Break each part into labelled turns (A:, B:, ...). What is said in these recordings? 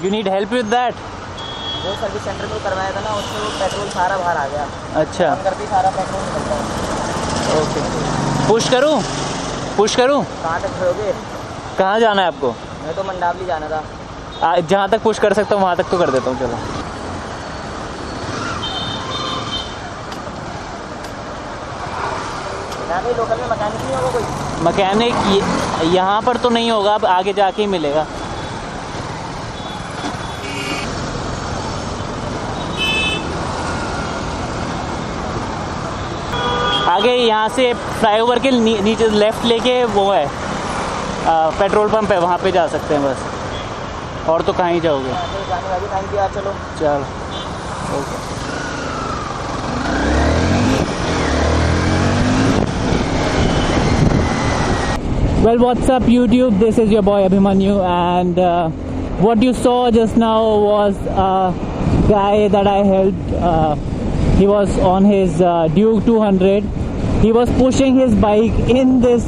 A: You need help with that?
B: वो service centre में करवाया था ना, उसमें वो पेट्रोल सारा बाहर आ गया।
A: अच्छा,
B: ऑन करते ही सारा पेट्रोल निकलता है।
A: ओके। पुश करूँ?
B: कहाँ तक खड़ोगे?
A: कहाँ जाना है आपको?
B: मैं तो मंडावली जाना था।
A: जहाँ तक पुश कर सकता हूँ वहाँ तक तो कर देता हूँ। चलो।
B: लोकल में मैकेनिक नहीं होगा कोई?
A: मैकेनिक यहाँ पर तो नहीं होगा, अब आगे जाके ही मिलेगा। आगे यहाँ से फ्लाईओवर के नीचे लेफ्ट लेके वो है पेट्रोल पंप है, वहाँ पे जा सकते हैं बस। और तो कहाँ ही जाओगे?
B: चलो
A: चलो, okay. Well, what's up YouTube? This is your boy Abhimanyu, and what you saw just now was a guy that I helped. He was on his Duke 200. He was pushing his bike in this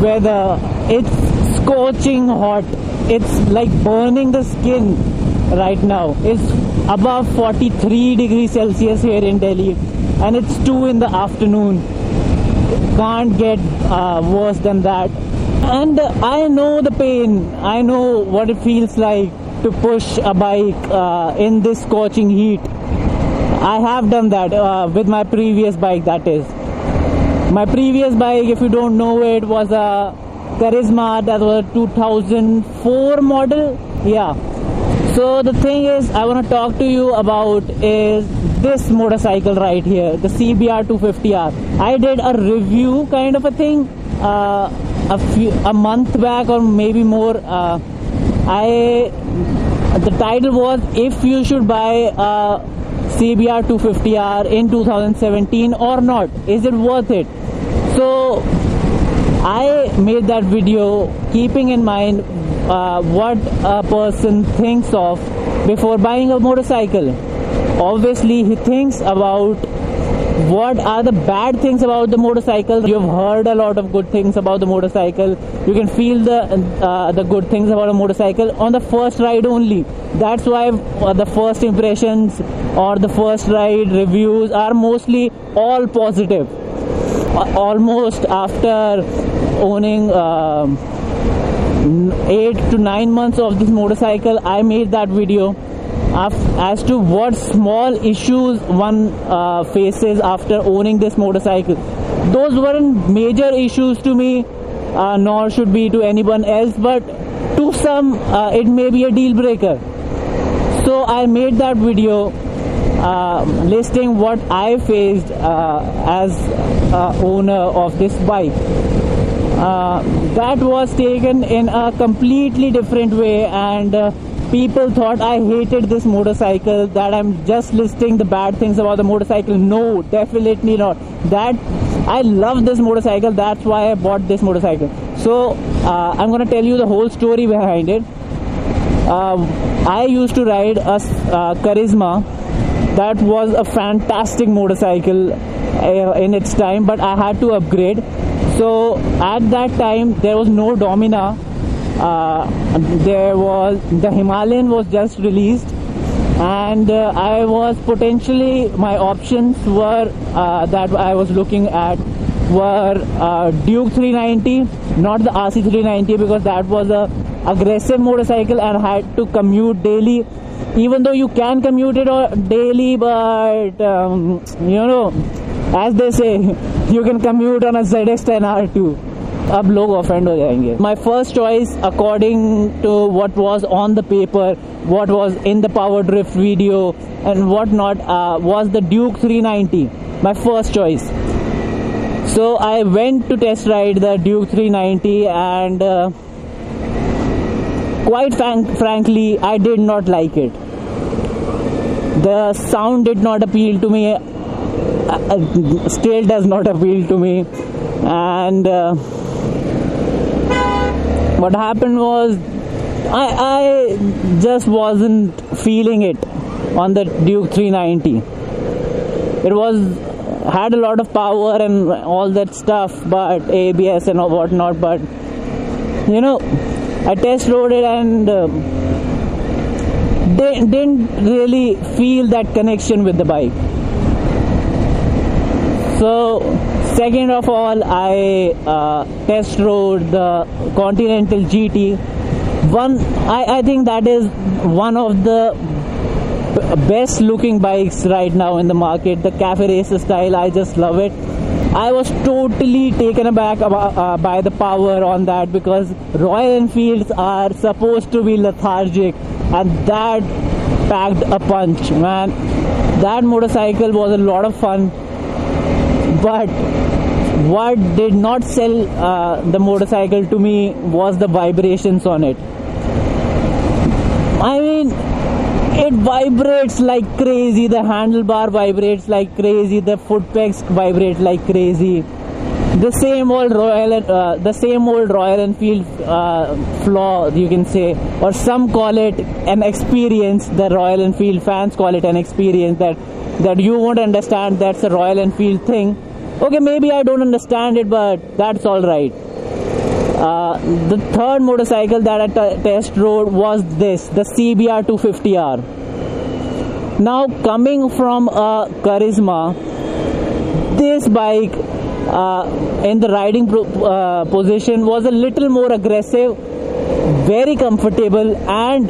A: weather. It's scorching hot. It's like burning the skin right now. It's above 43 degrees Celsius here in Delhi, and it's 2 in the afternoon. Can't get worse than that. And I know the pain. I know what it feels like to push a bike in this scorching heat. I have done that with my previous bike, that is. My previous bike, if you don't know it, was a Charisma. That was a 2004 model. Yeah. So the thing is, I want to talk to you about is this motorcycle right here, the CBR 250R. I did a review kind of a thing a month back or maybe more. The title was if you should buy a CBR 250R in 2017 or not. Is it worth it? So I made that video keeping in mind what a person thinks of before buying a motorcycle. Obviously he thinks about what are the bad things about the motorcycle. You've heard a lot of good things about the motorcycle. You can feel the good things about a motorcycle on the first ride only. That's why the first impressions or the first ride reviews are mostly all positive. Almost after owning 8 to 9 months of this motorcycle, I made that video as to what small issues one faces after owning this motorcycle. Those weren't major issues to me, nor should be to anyone else, but to some it may be a deal breaker. So I made that video listing what I faced as owner of this bike. That was taken in a completely different way, and people thought I hated this motorcycle, that I'm just listing the bad things about the motorcycle. No, definitely not. That I love this motorcycle. That's why I bought this motorcycle. So I'm gonna tell you the whole story behind it. I used to ride a Charisma. That was a fantastic motorcycle in its time, but I had to upgrade. So at that time there was no Domina. There was the Himalayan was just released, and I was potentially, my options were that I was looking at were Duke 390, not the RC 390, because that was a aggressive motorcycle and had to commute daily. Even though you can commute it daily, but you know, as they say, you can commute on a ZX-10R too. अब लोग offend हो जाएंगे. My first choice, according to what was on the paper, what was in the power drift video and what not, was the Duke 390. My first choice. So I went to test ride the Duke 390, and quite frankly, I did not like it. The sound did not appeal to me. Still does not appeal to me, and what happened was I just wasn't feeling it on the Duke 390. It had a lot of power and all that stuff, but ABS and whatnot, but you know, I test rode it, and didn't really feel that connection with the bike. So second of all, I test rode the Continental GT. I think that is one of the best looking bikes right now in the market. The cafe racer style, I just love it. I was totally taken aback by the power on that, because Royal Enfields are supposed to be lethargic, and that packed a punch, man. That motorcycle was a lot of fun, but what did not sell the motorcycle to me was the vibrations on it. I mean, it vibrates like crazy. The handlebar vibrates like crazy. The foot pegs vibrate like crazy. The same old Royal Enfield flaw, you can say, or some call it an experience. The Royal Enfield fans call it an experience that you won't understand. That's a Royal Enfield thing. Okay, maybe I don't understand it, but that's all right. The third motorcycle that I test rode was the CBR 250R. Now, coming from a Charisma, this bike in the riding position was a little more aggressive, very comfortable, and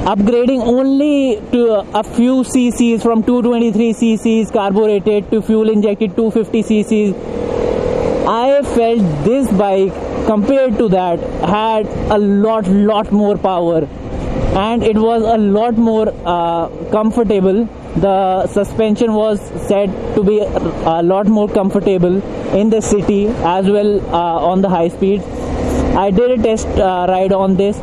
A: upgrading only to a few cc's, from 223 cc's carbureted to fuel injected 250 cc's. I felt this bike, compared to that, had a lot more power, and it was a lot more comfortable. The suspension was said to be a lot more comfortable in the city as well on the high speed. I did a test ride on this,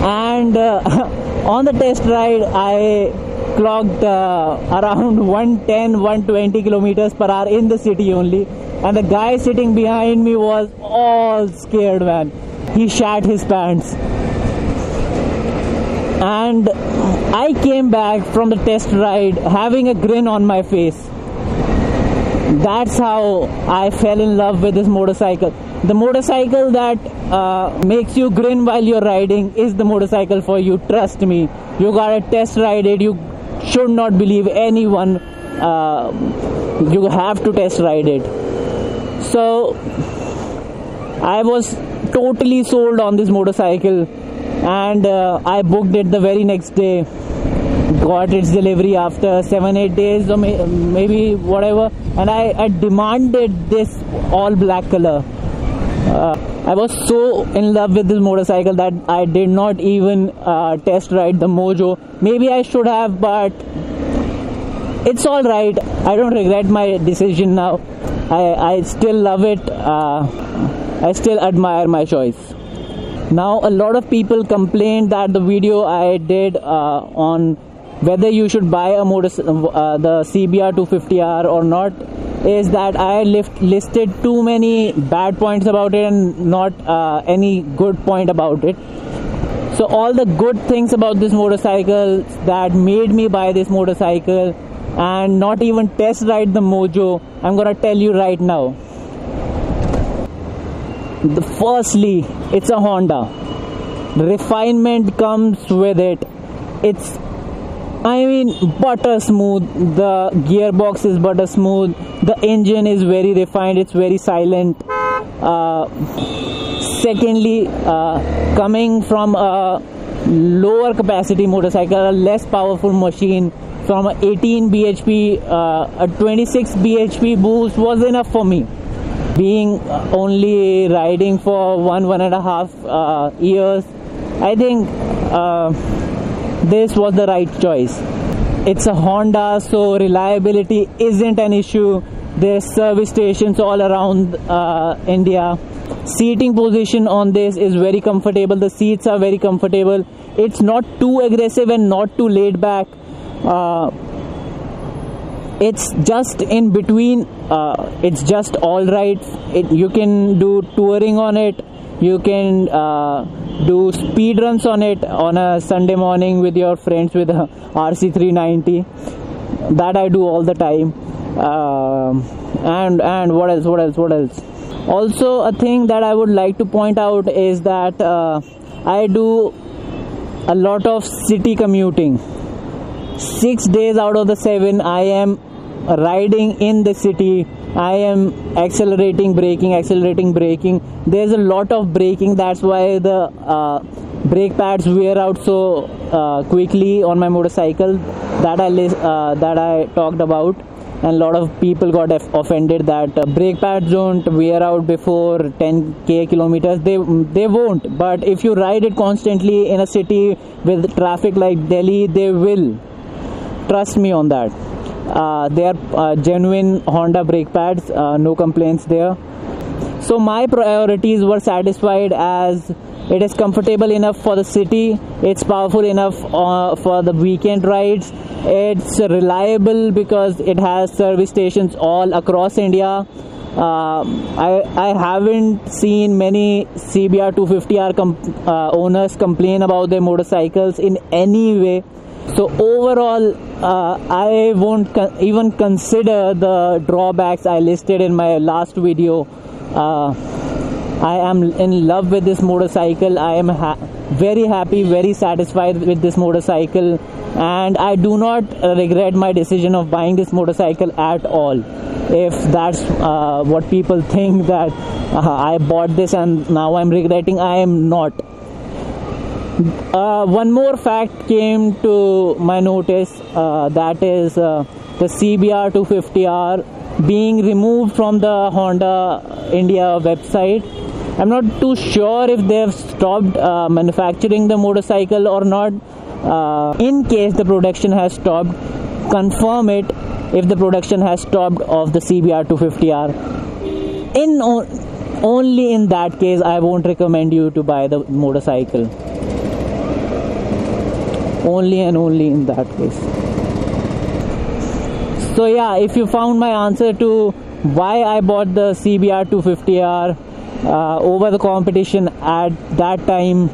A: and on the test ride I clocked around 110-120 kilometers per hour in the city only, and the guy sitting behind me was all scared, man. He shat his pants. And I came back from the test ride having a grin on my face. That's how I fell in love with this motorcycle. The motorcycle that makes you grin while you're riding is the motorcycle for you. Trust me. You gotta test ride it. You should not believe anyone. You have to test ride it. So I was totally sold on this motorcycle, and I booked it the very next day. Got its delivery after 7-8 days or maybe whatever, and I demanded this all black color. I was so in love with this motorcycle that I did not even test ride the Mojo. Maybe I should have, but it's all right. I don't regret my decision now. I still love it. I still admire my choice. Now, a lot of people complained that the video I did on whether you should buy the CBR 250R or not is that I listed too many bad points about it and not any good point about it. So all the good things about this motorcycle that made me buy this motorcycle and not even test ride the Mojo, I'm gonna tell you right now. Firstly, it's a Honda. Refinement comes with it. It's, butter smooth. The gearbox is butter smooth. The engine is very refined. It's very silent. Secondly, coming from a lower capacity motorcycle, a less powerful machine, from a 18 bhp, a 26 bhp boost was enough for me. Being only riding for 1.5 years, I think this was the right choice. It's a Honda, so reliability isn't an issue. There's service stations all around India. Seating position on this is very comfortable. The seats are very comfortable. It's not too aggressive and not too laid back. It's just in between. It's just all right. You can do touring on it. You can do speed runs on it on a Sunday morning with your friends with a RC390. That I do all the time. And what else? Also, a thing that I would like to point out is that I do a lot of city commuting. 6 days out of the 7 I am riding in the city. I am accelerating, braking. There's a lot of braking. That's why the brake pads wear out so quickly on my motorcycle that I talked about. And a lot of people got offended that brake pads don't wear out before 10k kilometers. They won't, but if you ride it constantly in a city with traffic like Delhi, they will. Trust me on that. They are genuine Honda brake pads, no complaints there. So my priorities were satisfied, as it is comfortable enough for the city, it's powerful enough for the weekend rides, it's reliable because it has service stations all across India. I haven't seen many CBR 250R owners complain about their motorcycles in any way. So overall, I won't even consider the drawbacks I listed in my last video. I am in love with this motorcycle. I am very happy, very satisfied with this motorcycle, and I do not regret my decision of buying this motorcycle at all. If that's what people think, that I bought this and now I'm regretting, I am not. One more fact came to my notice, that is the CBR 250R being removed from the Honda India website. I'm not too sure if they have stopped manufacturing the motorcycle or not. In case the production has stopped, confirm it if the production has stopped of the CBR 250R. Only in that case, I won't recommend you to buy the motorcycle. Only and only in that case. So yeah, if you found my answer to why I bought the CBR 250R over the competition at that time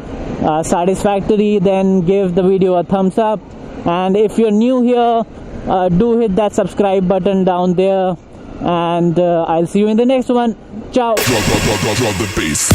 A: satisfactory, then give the video a thumbs up. And if you're new here, do hit that subscribe button down there, and I'll see you in the next one. Ciao.
C: Drop the bass.